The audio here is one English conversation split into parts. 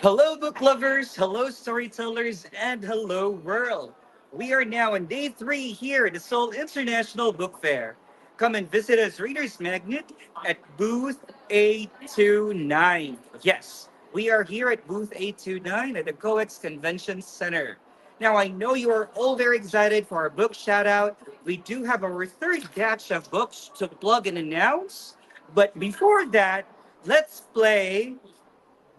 Hello, book lovers, hello, storytellers, and hello, world. We are now on day three here at the Seoul International Book Fair. Come and visit us, Readers Magnet, at booth 829. Yes, we are here at booth 829 at the COEX Convention Center. Now, I know you are all very excited for our book shout out. We do have our third batch of books to plug and announce. But before that, let's play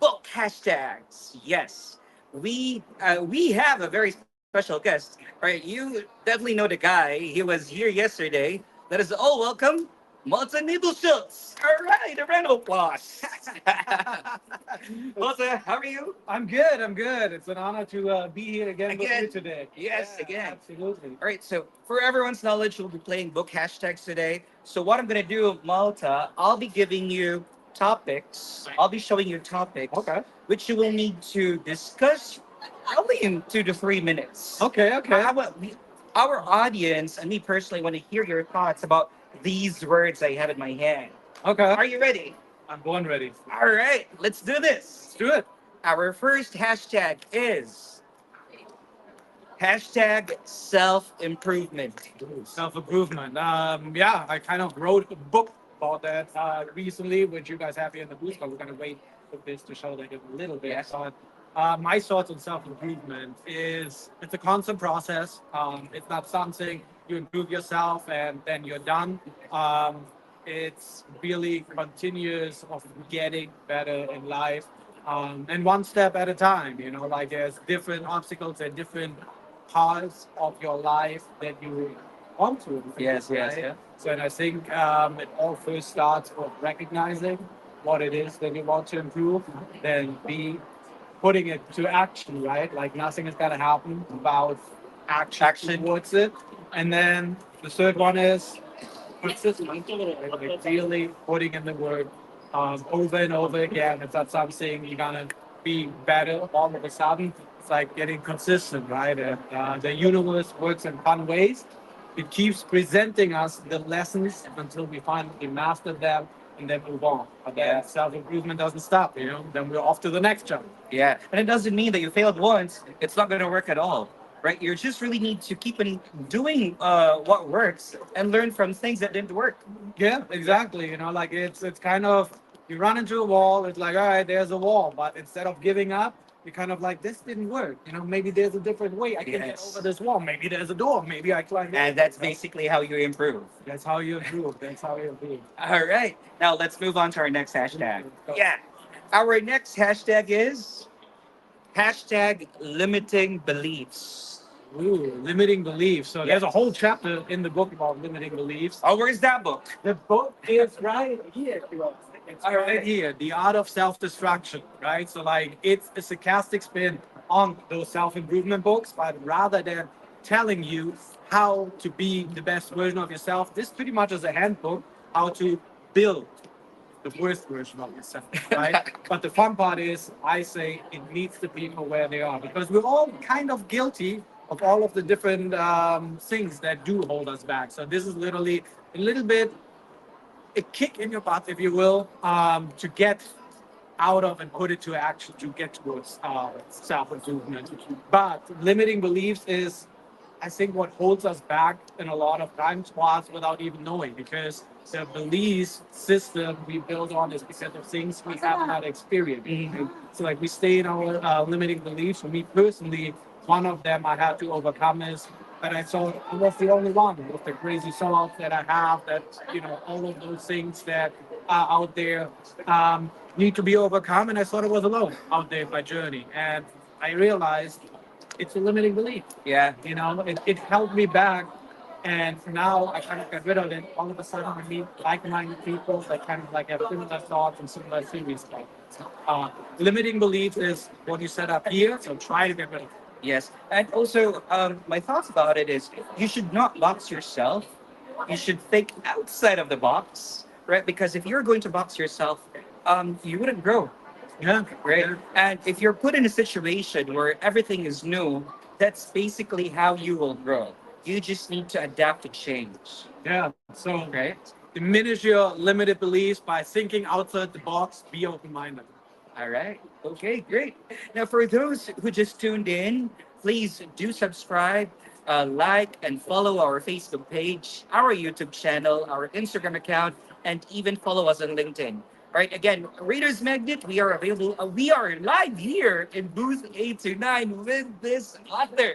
book hashtags. Yes, we have a very special guest. Right, you definitely know the guy. He was here yesterday. Let us all welcome Malta Nibelschutz. All right, a round of applause. Malta, how are you? I'm good. I'm good. It's an honor to be here again with Again, you today. yes, Yeah, again. absolutely. All right, so for everyone's knowledge, we'll be playing book hashtags today. So what I'm gonna do, Malta, I'll be giving you topics. I'll be showing you topics, Okay. which you will need to discuss probably in 2 to 3 minutes. Okay. Okay. Our audience and me personally want to hear your thoughts about these words I have in my hand. Okay. Are you ready? I'm born ready. All right, let's do this. Let's do it. Our first hashtag is hashtag self improvement. Self improvement. Yeah, I kind of wrote a book about that recently, which you guys have here in the booth, but we're gonna wait for this to show like a little bit. Yes. But my thoughts on self improvement is it's a constant process. It's not something you improve yourself and then you're done. It's really continuous of getting better in life. And one step at a time, like there's different obstacles and different parts of your life that you want to improve, Yes, yes, right? yeah. So, and I think it all first starts with recognizing what it is that you want to improve, then be putting it to action, right? Like nothing is gonna happen without action towards it. And then the third one is consistent, like really putting in the work over and over again. It's not something you're gonna be better all of a sudden. It's like getting consistent, right? And the universe works in fun ways. It keeps presenting us the lessons until we finally master them and then move on. But then Yeah. self improvement doesn't stop, Then we're off to the next jump. Yeah, and it doesn't mean that you failed once. It's not going to work at all, right? You just really need to keep on doing what works and learn from things that didn't work. Yeah, exactly. Like it's kind of you run into a wall. It's like, all right, there's a wall, but instead of giving up, you're kind of like, this didn't work. Maybe there's a different way I can get Yes. over this wall. Maybe there's a door. Maybe I climb. And that's basically how you improve. That's how you improve. That's how you improve. All right, now let's move on to our next hashtag. Yeah, our next hashtag is hashtag limiting beliefs. Ooh, limiting beliefs. So there's a whole chapter in the book about limiting beliefs. Oh, where's that book? The book is right here. It's right here. The Art of Self-Destruction, right? So like it's a sarcastic spin on those self-improvement books, but rather than telling you how to be the best version of yourself, this pretty much is a handbook how to build the worst version of yourself, right? But the fun part is, I say it meets the people where they are because we're all kind of guilty of all of the different things that do hold us back. So this is literally a little bit a kick in your butt, if you will, to get out of and put it to action to get towards self-improvement. But limiting beliefs is, I think, what holds us back in a lot of times was without even knowing, because the belief system we build on is because of things we have not experienced. Mhm. So like we stay in our limiting beliefs. For me personally, one of them I had to overcome is that I thought I was the only one with the crazy thoughts that I have, that all of those things that are out there need to be overcome, and I thought I was alone out there in my journey. And I realized it's a limiting belief. Yeah. It held me back. And now I kind of got rid of it. All of a sudden, I meet like-minded people that kind of like have similar thoughts and similar theories. Limiting beliefs is what you set up here, so try to get rid of it. Yes, and also my thoughts about it is you should not box yourself. You should think outside of the box, right? Because if you're going to box yourself, you wouldn't grow, Yeah, right? yeah, And if you're put in a situation where everything is new, that's basically how you will grow. You just need to adapt to change, yeah. So right? diminish your limited beliefs by thinking outside the box. Be open-minded. All right. Okay, great. Now, for those who just tuned in, please do subscribe, like, and follow our Facebook page, our YouTube channel, our Instagram account, and even follow us on LinkedIn. All right. Again, Readers Magnet, we are available. We are live here in booth 829 with this author.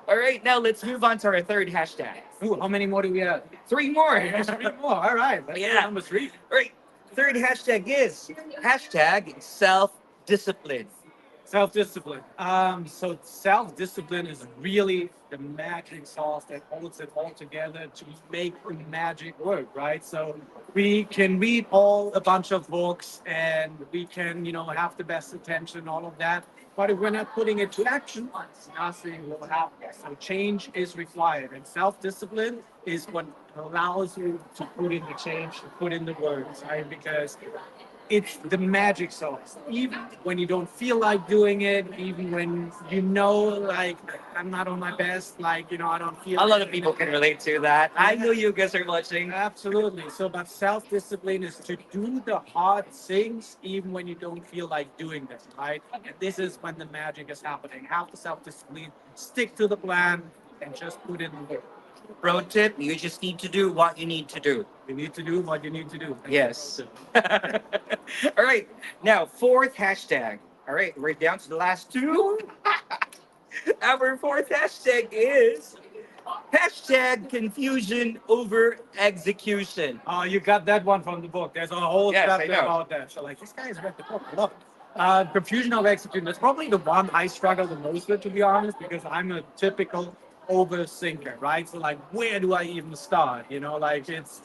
All right. Now, let's move on to our third hashtag. Ooh, how many more do we have? Three more. There's three more. All right. Let's do Yeah. number three. All right. Third hashtag is hashtag self-discipline. Self-discipline. So self-discipline is really the magic sauce that holds it all together to make the magic work, right? So we can read a bunch of books and we can, have the best attention, all of that. But if we're not putting it to action, nothing will happen. So change is required, and self-discipline is what allows you to put in the change, to put in the words, right? Because it's the magic sauce. Even when you don't feel like doing it, even when like I'm not on my best, like I don't feel. A lot of people can relate to that. I know you guys are watching. Absolutely. So, but self-discipline is to do the hard things even when you don't feel like doing them, right? And this is when the magic is happening. Have the self-discipline, stick to the plan, and just put in the work. Pro tip: you just need to do what you need to do. You need to do what you need to do. Yes. All right. Now, fourth hashtag. All right, we're down to the last two. Our fourth hashtag is hashtag confusion over execution. Oh, you got that one from the book. There's a whole Yes, I chapter know. about that. So, like, this guy has read the book. I love it. Confusion of execution. That's probably the one I struggle the most with, to be honest, because I'm a typical overthinker, right? So, like, where do I even start? Like, it's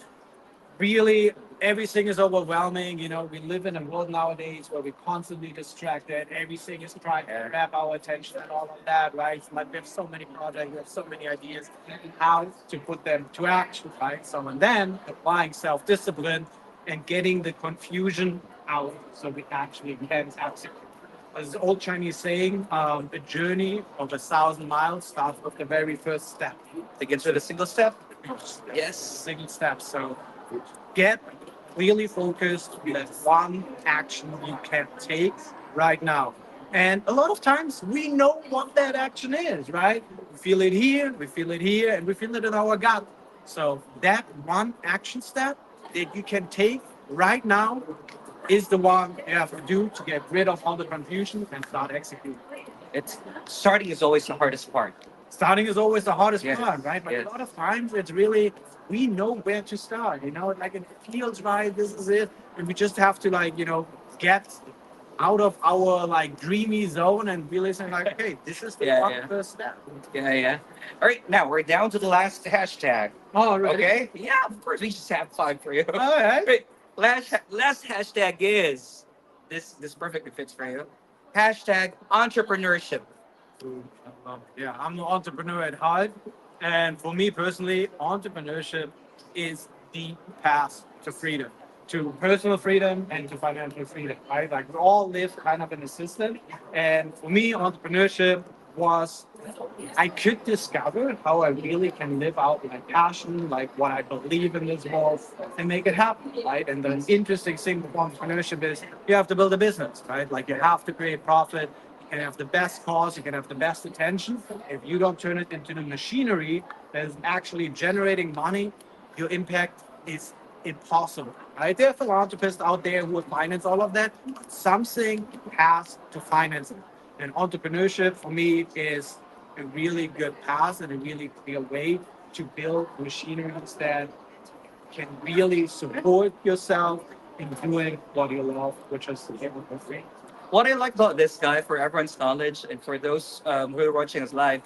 really everything is overwhelming. We live in a world nowadays where we're constantly distracted. Everything is trying to grab our attention and all of that, right? So, like, we have so many projects, we have so many ideas, how to put them to action, right? So, and then applying self-discipline and getting the confusion out so we actually can execute. There's an old Chinese saying, a journey of 1,000 miles starts with the very first step. Begins with a single step. Yes. Single step. So get really focused. That's one action you can take right now. And a lot of times we know what that action is, right? We feel it here, we feel it here, and we feel it in our gut. So that one action step that you can take right now is the one you have to do to get rid of all the confusion and start executing. It's starting is always the hardest part. Starting is always the hardest Yes, part, right? But yes. a lot of times it's really, we know where to start, like it feels right, this is it. And we just have to get out of our dreamy zone and really say okay, this is the first step. Yeah. All right, now we're down to the last hashtag. Oh, really? Okay? Yeah, of course, we just have fun for you. All right. Right. Last hashtag is this perfectly fits for you. Hashtag entrepreneurship. Yeah, I'm an entrepreneur at heart. And for me personally, entrepreneurship is the path to freedom, to personal freedom and to financial freedom, right? Like we all live kind of in a system. And for me, entrepreneurship was, I could discover how I really can live out my passion, like what I believe in this world, and make it happen, right? And the interesting thing with entrepreneurship is you have to build a business, right? Like you have to create profit. You can have the best cause, you can have the best attention. If you don't turn it into the machinery that is actually generating money, your impact is impossible, right? There are philanthropists out there who will finance all of that. Something has to finance it. And entrepreneurship for me is a really good path and a really clear way to build machineries that can really support yourself in doing what you love, which is able to free. What I like about this guy, for everyone's knowledge and for those who are watching us live,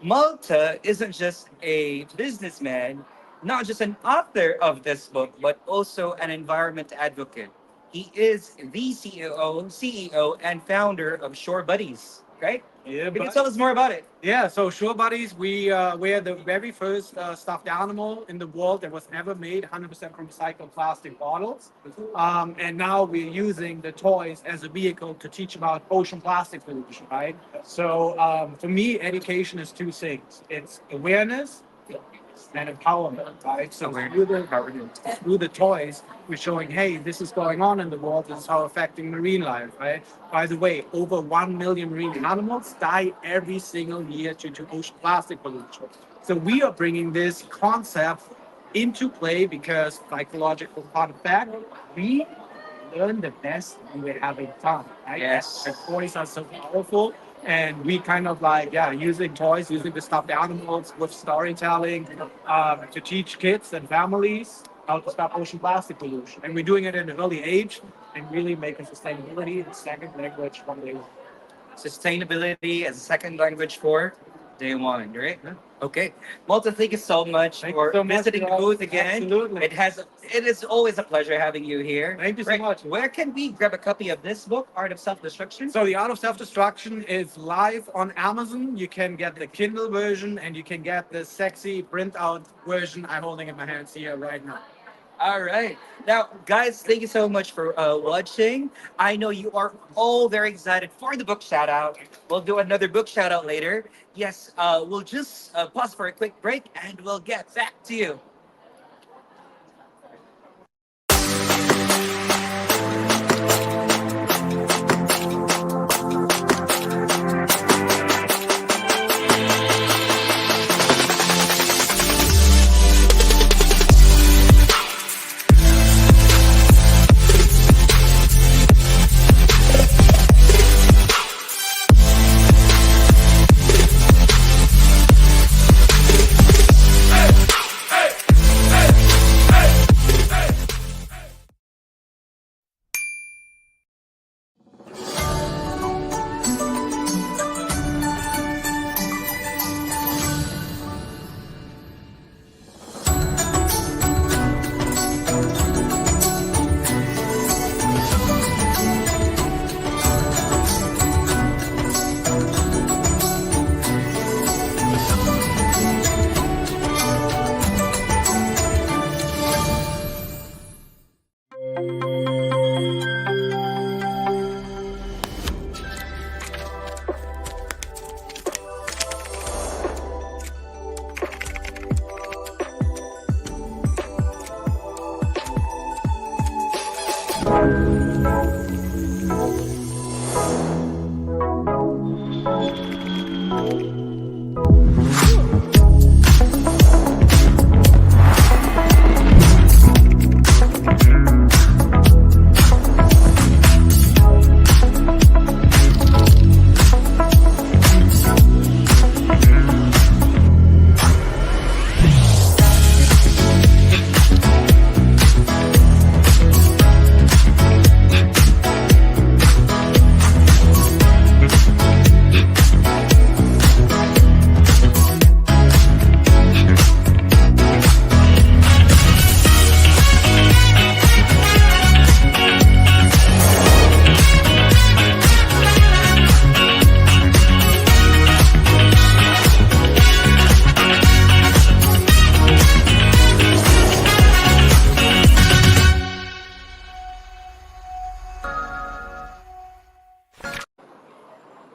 Malta isn't just a businessman, not just an author of this book, but also an environment advocate. He is the CEO and founder of Shore Buddies, right? Yeah, Can you tell us more about it? Yeah, so Shore Buddies, we're the very first stuffed animal in the world that was ever made 100% from recycled plastic bottles. And now we're using the toys as a vehicle to teach about ocean plastic pollution, right? So for me, education is two things. It's awareness and empowerment, right? So Awareness. through the toys, we're showing, hey, this is going on in the world. This is how affecting marine life, right? By the way, over 1 million marine animals die every single year due to ocean plastic pollution. So we are bringing this concept into play because psychological fun fact, we learn the best when we're having fun, right? Yes. The toys are so powerful, and we kind of like, yeah, using toys, using the stuffed animals with storytelling to teach kids and families how to stop ocean plastic pollution. And we're doing it at an early age and really making sustainability a second language from day one. Sustainability as a second language for day one, right? Okay. Malta, thank you so much Thank you for so much, visiting the Rob. booth again. Absolutely. It is always a pleasure having you here. Thank you so Right. much. Where can we grab a copy of this book, Art of Self-Destruction? So the Art of Self-Destruction is live on Amazon. You can get the Kindle version and you can get the sexy print-out version I'm holding in my hands here right now. All right. Now, guys, thank you so much for watching. I know you are all very excited for the book shout out. We'll do another book shout out later. Yes, we'll just pause for a quick break and we'll get back to you.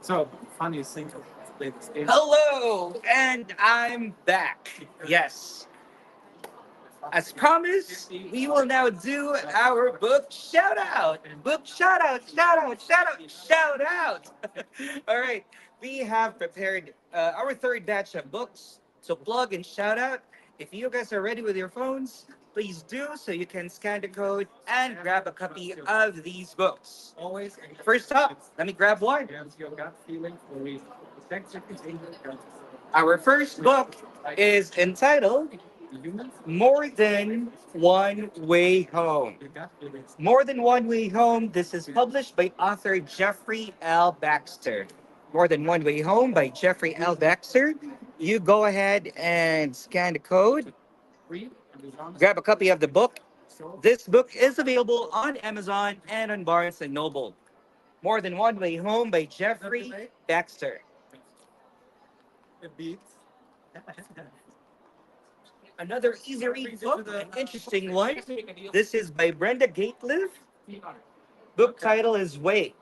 So funny thing to play this game. Hello, and I'm back. Yes. As promised, we will now do our book shout out. Book shout out, shout out, shout out, shout out. All right, we have prepared our third batch of books to plug and shout out. If you guys are ready with your phones, please do so you can scan the code and grab a copy of these books. Always First up, let me grab one. against your gut feeling for reason. Thanks for continuing. Our first book is entitled Humans, More Than One Way Home. your gut feelings. More Than One Way Home. This is published by author Jeffrey L. Baxter. More Than One Way Home by Jeffrey L. Baxter. You go ahead and scan the code, Free and dishonest. grab a copy of the book. So, This book is available on Amazon and on Barnes and Noble. More Than One Way Home by Jeffrey Baxter. it beats. Another easy read book, an interesting one. This is by Brenda Gateliff. Book title is Wait.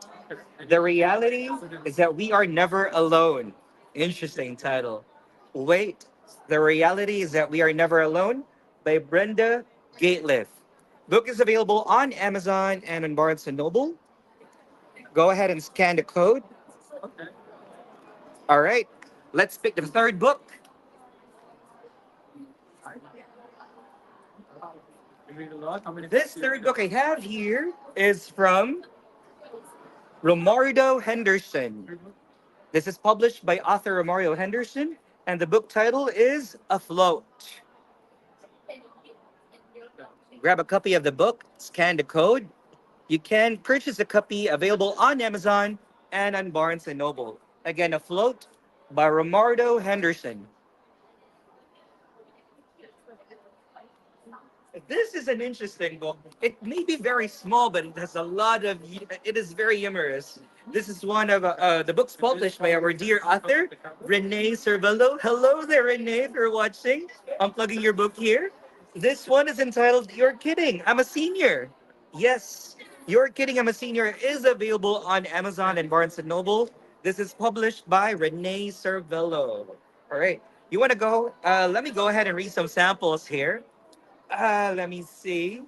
The reality is that we are never alone. Interesting title. Wait, The Reality is That We Are Never Alone by Brenda Gateliff. Book is available on Amazon and on Barnes& and Noble. Go ahead and scan the code. All right, let's pick the third book. You read a lot? How many This third book I have here is from Romario Henderson. This is published by author Romario Henderson, and the book title is Afloat. Grab a copy of the book, scan the code. You can purchase a copy available on Amazon and on Barnes& and Noble. Again, Afloat by Romario Henderson. This is an interesting book. It may be very small, but it has a lot of. It is very humorous. This is one of the books published by our dear author, Renee Cervello. Hello there, Renee, if you're watching. I'm plugging your book here. This one is entitled "You're Kidding, I'm a Senior." Yes, "You're Kidding, I'm a Senior" is available on Amazon and Barnes and Noble. This is published by Renee Cervello. All right, you want to go? Let me go ahead and read some samples here. Let me see.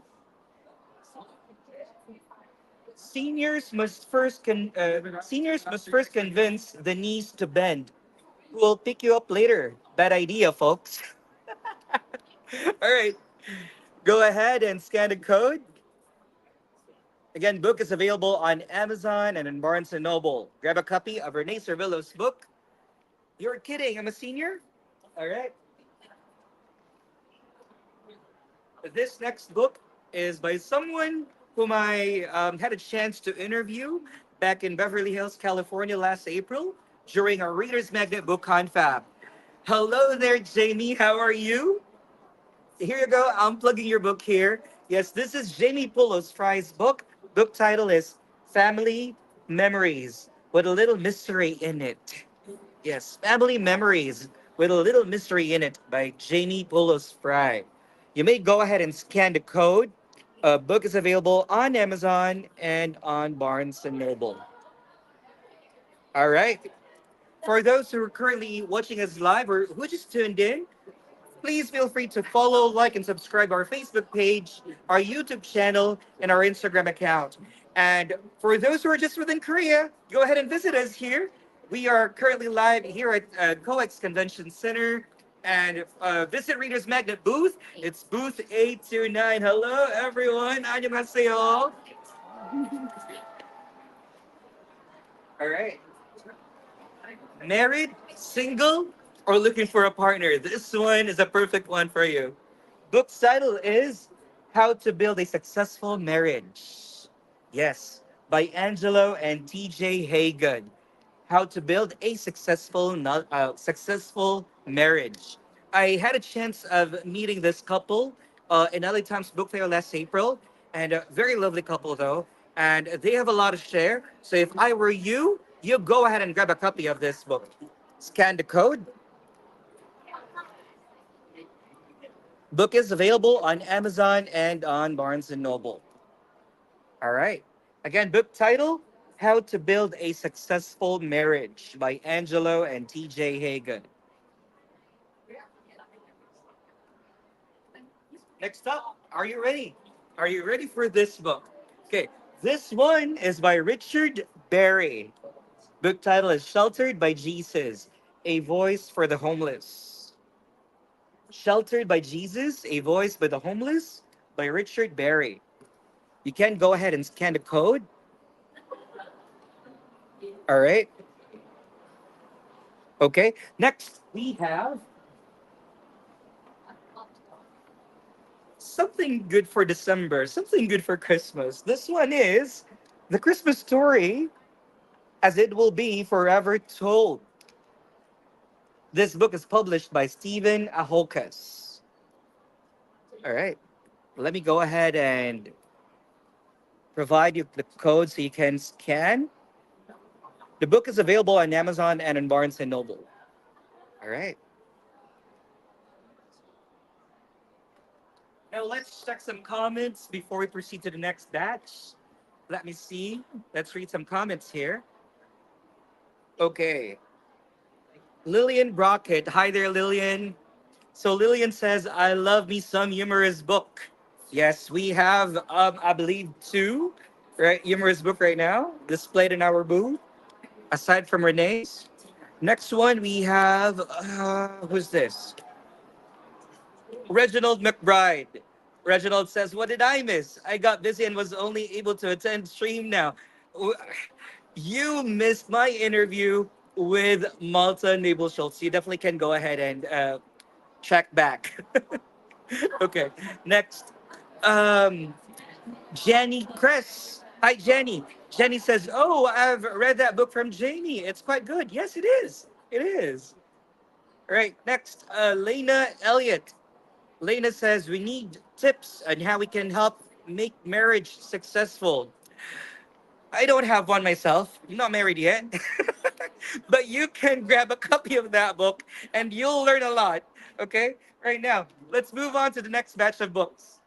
Seniors must first convince the knees to bend. We'll pick you up later. Bad idea, folks. All right, go ahead and scan the code. Again, book is available on Amazon and in Barnes and Noble. Grab a copy of Renee Cervillo's book. You're kidding, I'm a senior. All right. This next book is by someone whom I had a chance to interview back in Beverly Hills, California last April during our Reader's Magnet Book Confab. Hello there, Jamie. How are you? Here you go. I'm plugging your book here. Yes, this is Jamie Pulos Fry's book. Book title is Family Memories with a Little Mystery in It. Yes, Family Memories with a Little Mystery in It by Jamie Pulos Fry. You may go ahead and scan the code. A book is available on Amazon and on Barnes and Noble. All right. For those who are currently watching us live or who just tuned in, please feel free to follow, like, and subscribe our Facebook page, our YouTube channel, and our Instagram account. And for those who are just within Korea, go ahead and visit us here. We are currently live here at COEX Convention Center. And visit Reader's Magnet booth. It's booth 829. Hello, everyone. 안녕하세요. All right. Married, single, or looking for a partner? This one is a perfect one for you. Book's title is How to Build a Successful Marriage. Yes, by Angelo and TJ Hagan. How to Build a Successful Marriage. I had a chance of meeting this couple in LA Times Book Fair last April, and a very lovely couple though, and they have a lot to share. So if I were you, you go ahead and grab a copy of this book. Scan the code. Book is available on Amazon and on Barnes and Noble. All right. Again, book title How to Build a Successful Marriage by Angelo and TJ Hagan. Next up, are you ready? Are you ready for this book? Okay, this one is by Richard Berry. Book title is Sheltered by Jesus, a Voice for the Homeless. Sheltered by Jesus, a Voice by the Homeless by Richard Berry. You can go ahead and scan the code. All right. Okay. Next, we have something good for December, something good for Christmas. This one is The Christmas Story as It Will Be Forever Told. This book is published by Stephen Ahokas. All right. Let me go ahead and provide you the code so you can scan. The book is available on Amazon and on Barnes and Noble. All right. Now let's check some comments before we proceed to the next batch. Let me see. Let's read some comments here. Okay. Lillian Brockett. Hi there, Lillian. So Lillian says, I love me some humorous book. Yes, we have, I believe, two right humorous book right now displayed in our booth. Aside from Renee's, next one we have, who's this? Reginald McBride. Reginald says, what did I miss? I got busy and was only able to attend stream now. W- You missed my interview with Malta Nabel Schultz. You definitely can go ahead and check back. Okay, next. Um, Jenny Chris. Hi, Jenny. Jenny says, oh, I've read that book from Jamie. It's quite good. Yes, it is. It is. All right, next. Lena Elliott. Lena says we need tips on how we can help make marriage successful. I don't have one myself. I'm not married yet. But you can grab a copy of that book and you'll learn a lot. Okay? Right now, let's move on to the next batch of books.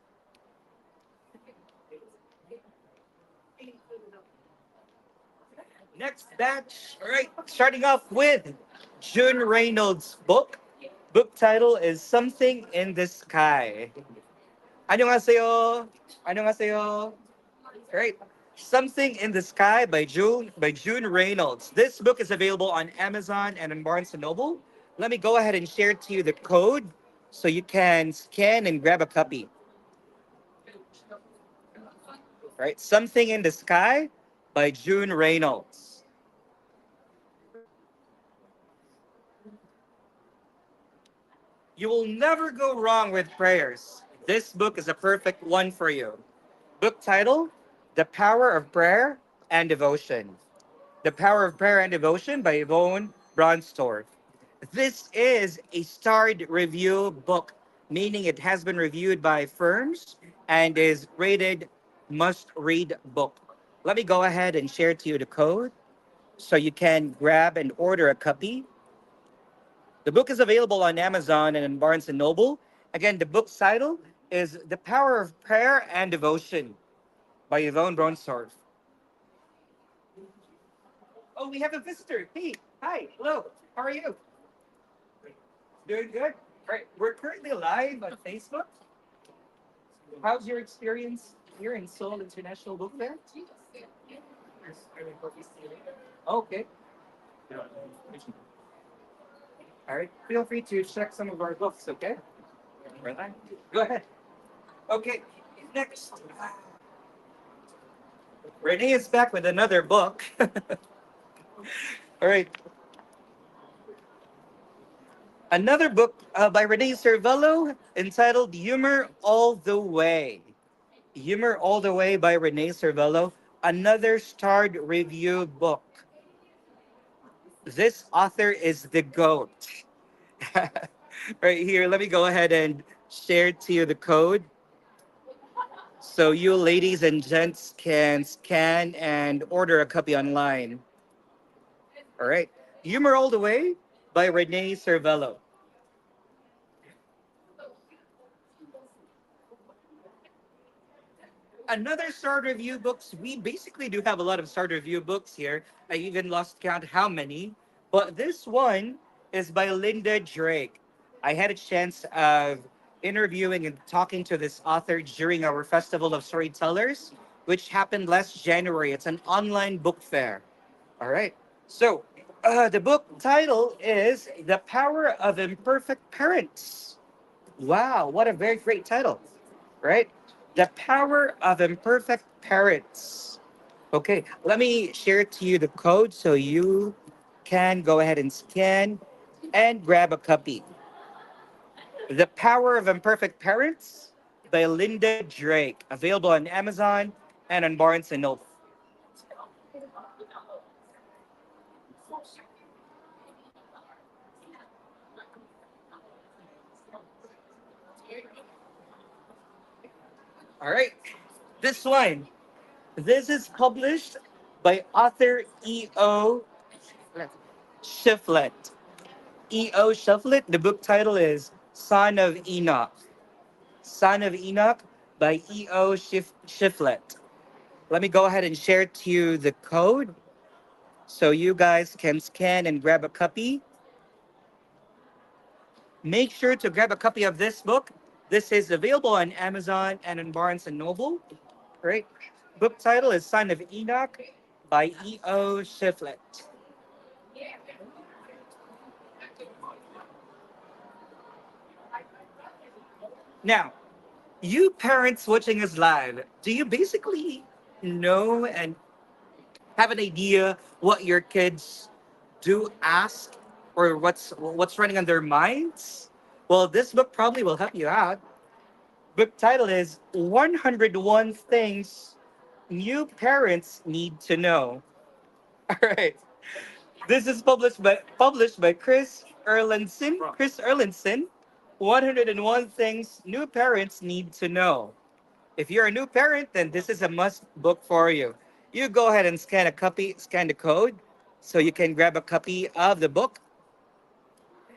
Next batch. All right, starting off with Jun Reynolds' book. Book title is Something in the Sky. 안녕하세요. 안녕하세요. Right. Something in the Sky by June Reynolds. This book is available on Amazon and on Barnes and Noble. Let me go ahead and share to you the code so you can scan and grab a copy. Right. Something in the Sky by June Reynolds. You will never go wrong with prayers. This book is a perfect one for you. Book title: The Power of Prayer and Devotion. The Power of Prayer and Devotion by Yvonne Bronstorff. This is a starred review book, meaning it has been reviewed by firms and is rated must read book. Let me go ahead and share to you the code so you can grab and order a copy. The book is available on Amazon and in Barnes and Noble. Again, the book's title is The Power of Prayer and Devotion by Yvonne Bronstorff. Oh, we have a visitor. Hey, hi, hello. How are you? Doing good. All right, we're currently live on Facebook. How's your experience here in Seoul International Book Fair? Okay. All right. Feel free to check some of our books. Okay. Right. Go ahead. Okay. Next, Renee is back with another book. All right. Another book by Renee Cervello entitled Humor All the Way. Humor All the Way by Renee Cervello. Another starred review book. This author is the GOAT. Right here, let me go ahead and share to you the code so you ladies and gents can scan and order a copy online. All right. Humor All the Way by Renee Cervello. Another start review books. We basically do have a lot of start review books here. I even lost count how many. But this one is by Linda Drake. I had a chance of interviewing and talking to this author during our Festival of Storytellers, which happened last January. It's an online book fair. All right. So the book title is The Power of Imperfect Parents. Wow, what a very great title, right? The Power of Imperfect Parents. Okay, let me share to you the code so you can go ahead and scan and grab a copy. The Power of Imperfect Parents by Linda Drake, available on Amazon and on Barnes and Noble. All right, this one. This is published by author E.O. Shiflet. E.O. Shiflet. The book title is Son of Enoch. Son of Enoch by E.O. Shiflet. Let me go ahead and share to you the code so you guys can scan and grab a copy. Make sure to grab a copy of this book. This is available on Amazon and on Barnes and Noble. Right? Book title is Son of Enoch by E.O. Shiflett. Now, you parents watching us live, do you basically know and have an idea what your kids do ask or what's running on their minds? Well, this book probably will help you out. Book title is 101 Things New Parents Need to Know. All right. This is published by Chris Erlinson. 101 Things New Parents Need to Know. If you're a new parent, then this is a must book for you. You go ahead and scan the code so you can grab a copy of the book.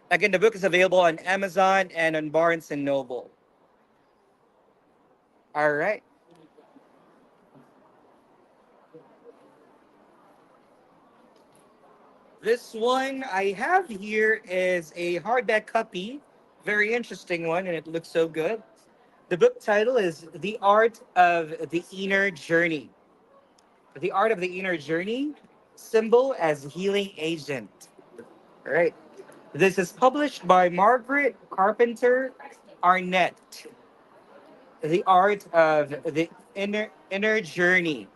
Again, the book is available on Amazon and on Barnes and Noble. All right. This one I have here is a hardback copy, very interesting one, and it looks so good. The book title is The Art of the Inner Journey. The Art of the Inner Journey, symbol as healing agent. All right. This is published by Margaret Carpenter Arnett. The Art of the Inner Journey.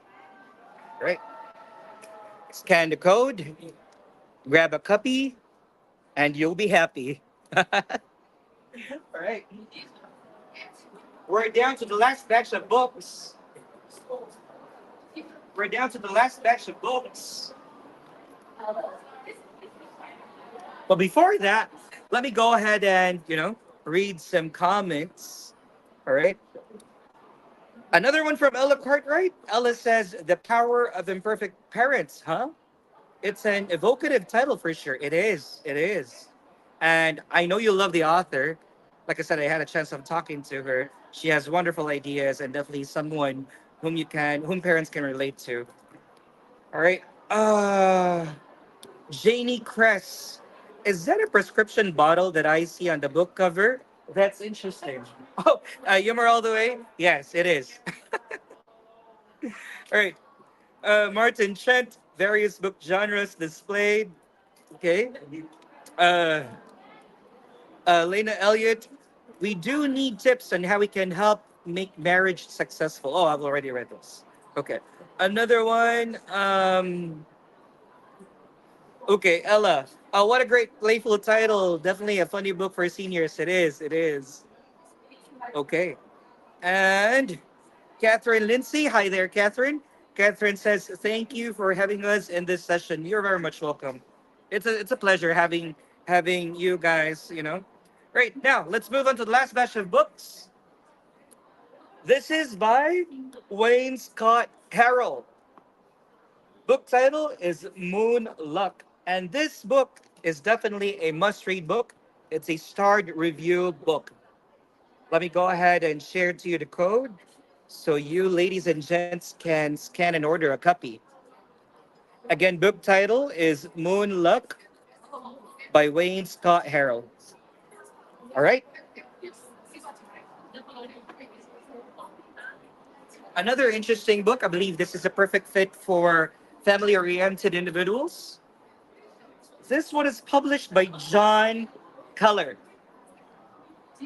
All right. Scan the code, grab a copy, and you'll be happy. All right. We're down to the last batch of books. We're down to the last batch of books. But before that, let me go ahead and, read some comments. All right. Another one from Ella Cartwright. Ella says, The Power of Imperfect Parents, huh? It's an evocative title for sure. It is. It is. And I know you love the author. Like I said, I had a chance of talking to her. She has wonderful ideas and definitely someone whom parents can relate to. All right. Janie Cress. Is that a prescription bottle that I see on the book cover? That's interesting. Oh, humor all the way? Yes, it is. All right. Martin Trent, various book genres displayed. Okay. Uh, Lena Elliott, we do need tips on how we can help make marriage successful. Oh, I've already read those. Okay. Another one. Okay, Ella. What a great playful title. Definitely a funny book for seniors. It is. It is. Okay. And Catherine Lindsay. Hi there, Catherine. Catherine says, thank you for having us in this session. You're very much welcome. It's a pleasure having you guys, Right, now let's move on to the last batch of books. This is by Wayne Scott Harrell. Book title is Moon Luck. And this book is definitely a must-read book. It's a starred review book. Let me go ahead and share to you the code so you ladies and gents can scan and order a copy. Again, book title is Moon Luck by Wayne Scott Harrell. All right. Another interesting book. I believe this is a perfect fit for family-oriented individuals. This one is published by John Culler.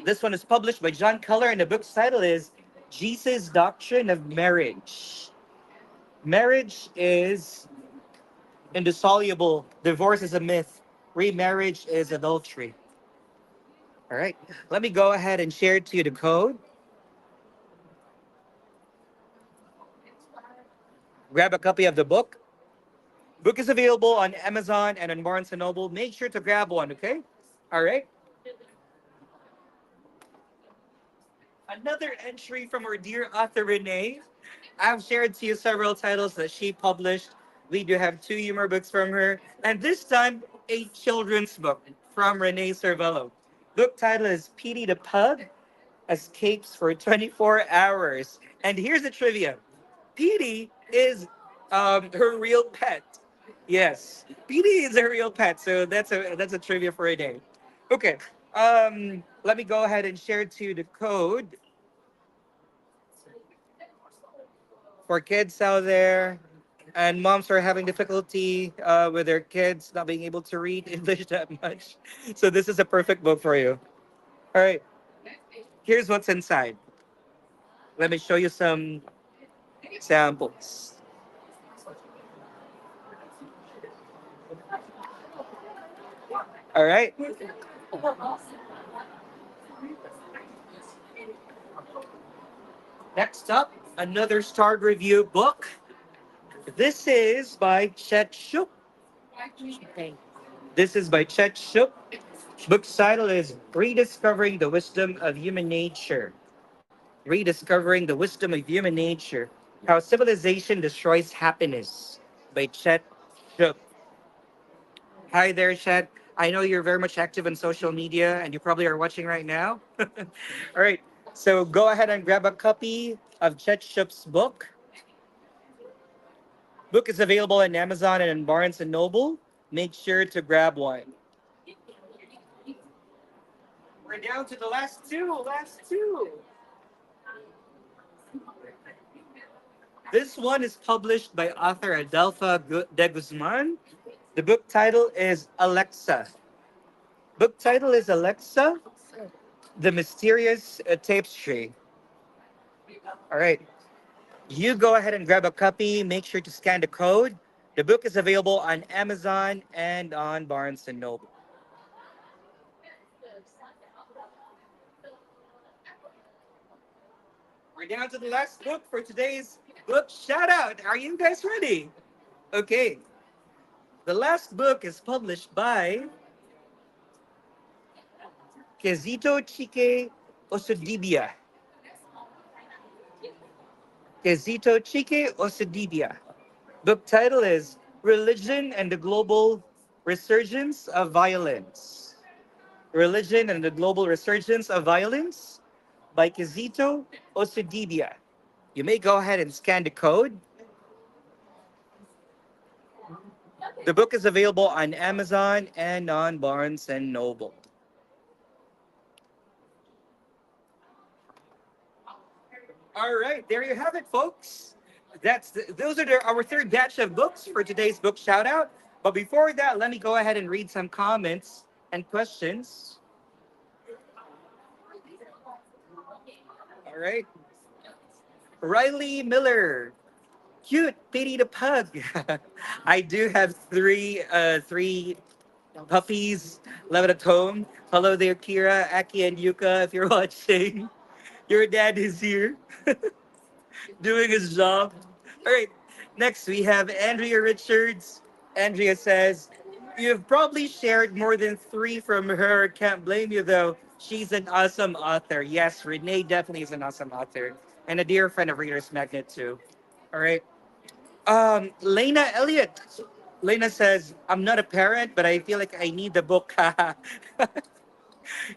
This one is published by John Culler, and the book's title is Jesus' Doctrine of Marriage. Marriage is indissoluble. Divorce is a myth. Remarriage is adultery. All right. Let me go ahead and share to you the code. Grab a copy of the book. Book is available on Amazon and on Barnes and Noble. Make sure to grab one, okay? All right. Another entry from our dear author Renee. I've shared to you several titles that she published. We do have two humor books from her, and this time a children's book from Renee Cervello. Book title is Petey the Pug Escapes for 24 Hours. And here's the trivia. Petey is her real pet. Yes, Petey is her real pet. So that's a trivia for a day. Okay. Let me go ahead and share to you the code for kids out there and moms are having difficulty with their kids not being able to read English that much. So this is a perfect book for you. All right, here's what's inside. Let me show you some samples. All right. Next up, another starred review book. This is by Chet Shuk. This is by Chet Shuk. Book's title is Rediscovering the Wisdom of Human Nature. Rediscovering the Wisdom of Human Nature. How Civilization Destroys Happiness by Chet Shuk. Hi there, Chet. I know you're very much active on social media and you probably are watching right now. All right. So go ahead and grab a copy of Chet Shuk's book. Book is available on Amazon and in Barnes and Noble. Make sure to grab one. We're down to the last two. Last two. This one is published by author Adelpha de Guzman. The book title is Alexa. Book title is Alexa, The Mysterious Tapestry. All right. You go ahead and grab a copy. Make sure to scan the code. The book is available on Amazon and on Barnes and Noble. We're down to the last book for today's book shout out. Are you guys ready? Okay. The last book is published by Kezito Chike Osodibia. Kezito Chike Osodibia. Book title is Religion and the Global Resurgence of Violence. Religion and the Global Resurgence of Violence by Kezito Osodibia. You may go ahead and scan the code. The book is available on Amazon and on Barnes and Noble. All right, there you have it, folks. Those are our third batch of books for today's book shout out. But before that, let me go ahead and read some comments and questions. All right. Riley Miller, cute, Pity the Pug. I do have three puppies, love it at home. Hello there, Kira, Aki, and Yuka. If you're watching, your dad is here doing his job. All right. Next, we have Andrea Richards. Andrea says, "You've probably shared more than three from her. Can't blame you, though. She's an awesome author." Yes, Renee definitely is an awesome author. And a dear friend of Reader's Magnet, too. All right. Lena Elliott. Lena says, "I'm not a parent, but I feel like I need the book."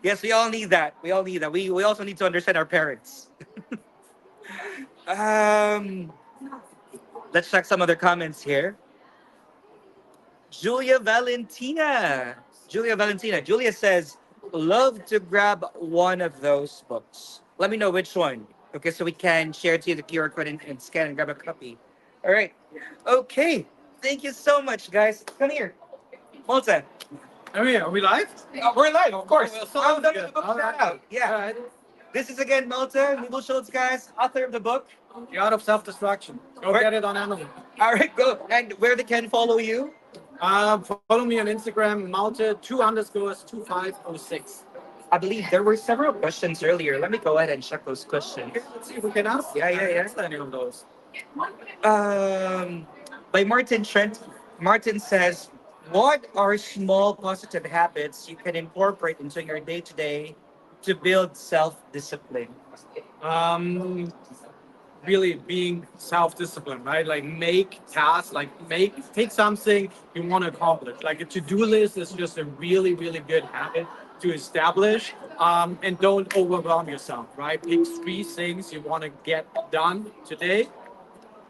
Yes, we all need that. We all need that. We also need to understand our parents. Um, let's check some other comments here. Julia Valentina. Julia Valentina. Julia says, love to grab one of those books. Let me know which one. Okay, so we can share it to you the QR code and scan and grab a copy. All right. Okay. Thank you so much, guys. Come here. Malta. Are we live? We're live, of course. Well, so I'm done with good. the book All shout right. out. Yeah. All right. This is again Malta, Nibble Schultz, guys, author of the book. The Art of Self-Destruction. Go Where- get it on Amazon. All right, go. And where they can follow you? Follow me on Instagram, Malte2_2506. I believe there were several questions earlier. Let me go ahead and check those questions. Okay, let's see if we can ask. Yeah. Answer any of those. Um, by Martin Trent. Martin says, "What are small positive habits you can incorporate into your day to day to build self discipline?" Um, really being self-disciplined, right? Like make tasks, take something you want to accomplish. Like a to-do list is just a really, really good habit to establish. And don't overwhelm yourself, right? Pick three things you want to get done today,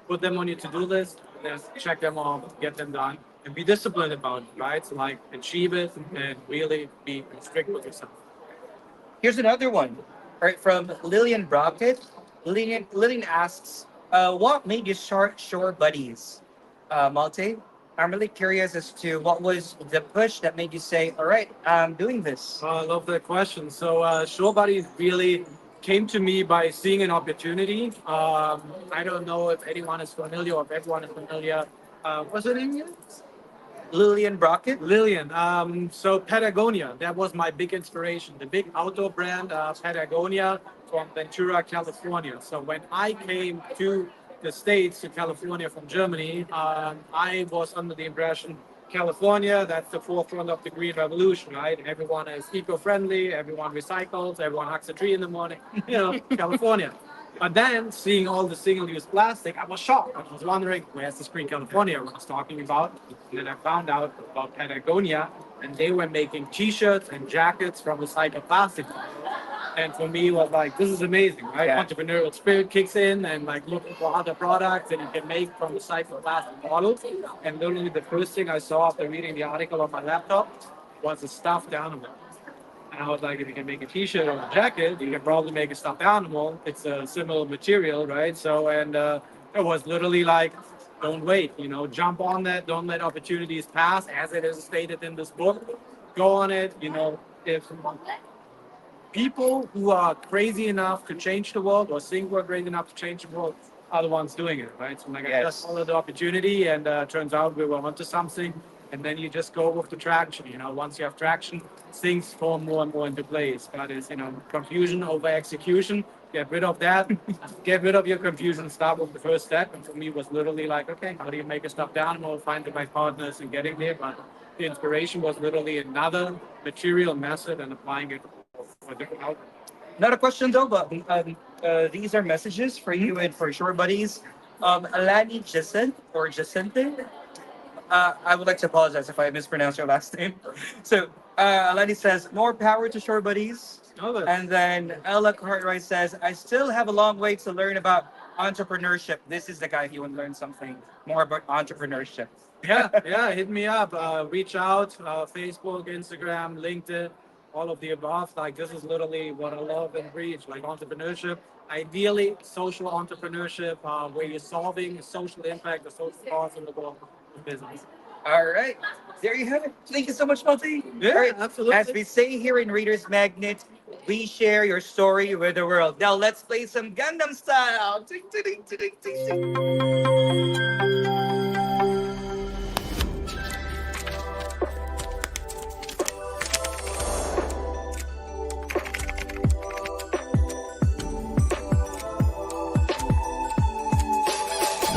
put them on your to-do list, and then check them off, get them done, and be disciplined about it, right? So like achieve it and really be strict with yourself. Here's another one, right, from Lillian Brockett. Lillian asks, what made you start Shore Buddies? Malte, I'm really curious as to what was the push that made you say, all right, I'm doing this. I love that question. So, Show Buddies really came to me by seeing an opportunity. I don't know if anyone is familiar or if everyone is familiar. What's her name again? Lillian Brockett? Lillian. So Patagonia, that was my big inspiration. The big outdoor brand, Patagonia from Ventura, California. So when I came to the States, to California from Germany, I was under the impression California, that's the forefront of the green revolution, right? Everyone is eco-friendly, everyone recycles, everyone hugs a tree in the morning, California. But then seeing all the single-use plastic, I was shocked. I was wondering, where's this green California I was talking about? And then I found out about Patagonia, and they were making T-shirts and jackets from recycled plastic. And for me, it was like, this is amazing, right? Yeah. Entrepreneurial spirit kicks in, and like looking for other products that you can make from recycled plastic bottles. And literally, the first thing I saw after reading the article on my laptop was a stuffed animal. And I was like, if you can make a T-shirt or a jacket, you can probably make a stuffed animal. It's a similar material, right? So, and it was literally like, don't wait, jump on that. Don't let opportunities pass, as it is stated in this book. Go on it. If people who are crazy enough to change the world or think we're crazy enough to change the world are the ones doing it, right? So like I just followed the opportunity, and turns out we were onto something. And then you just go with the traction. Once you have traction, things fall more and more into place. But it's confusion over execution. Get rid of that. Get rid of your confusion. Start with the first step. And for me, it was literally like, okay, how do you make a stuffed animal? Find the right partners and getting there. But the inspiration was literally another material method and applying it for different outcomes. Not a question though, but these are messages for you and for Shore Buddies. Alani Jacinte. I would like to apologize if I mispronounce your last name. So, Alani says, more power to Shore Buddies. And then Ella Cartwright says, I still have a long way to learn about entrepreneurship. This is the guy if you want to learn something more about entrepreneurship. Yeah, hit me up. Reach out. Facebook, Instagram, LinkedIn, all of the above. Like, this is literally what I love and preach, like entrepreneurship. Ideally, social entrepreneurship, where you're solving social impact, the social cause in the world of business. All right. There you have it. Thank you so much, Multi. Yeah, All right. absolutely. As we say here in Reader's Magnet, we share your story with the world. Now let's play some Gundam style. Ting, ting, ting, ting, ting,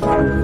ting.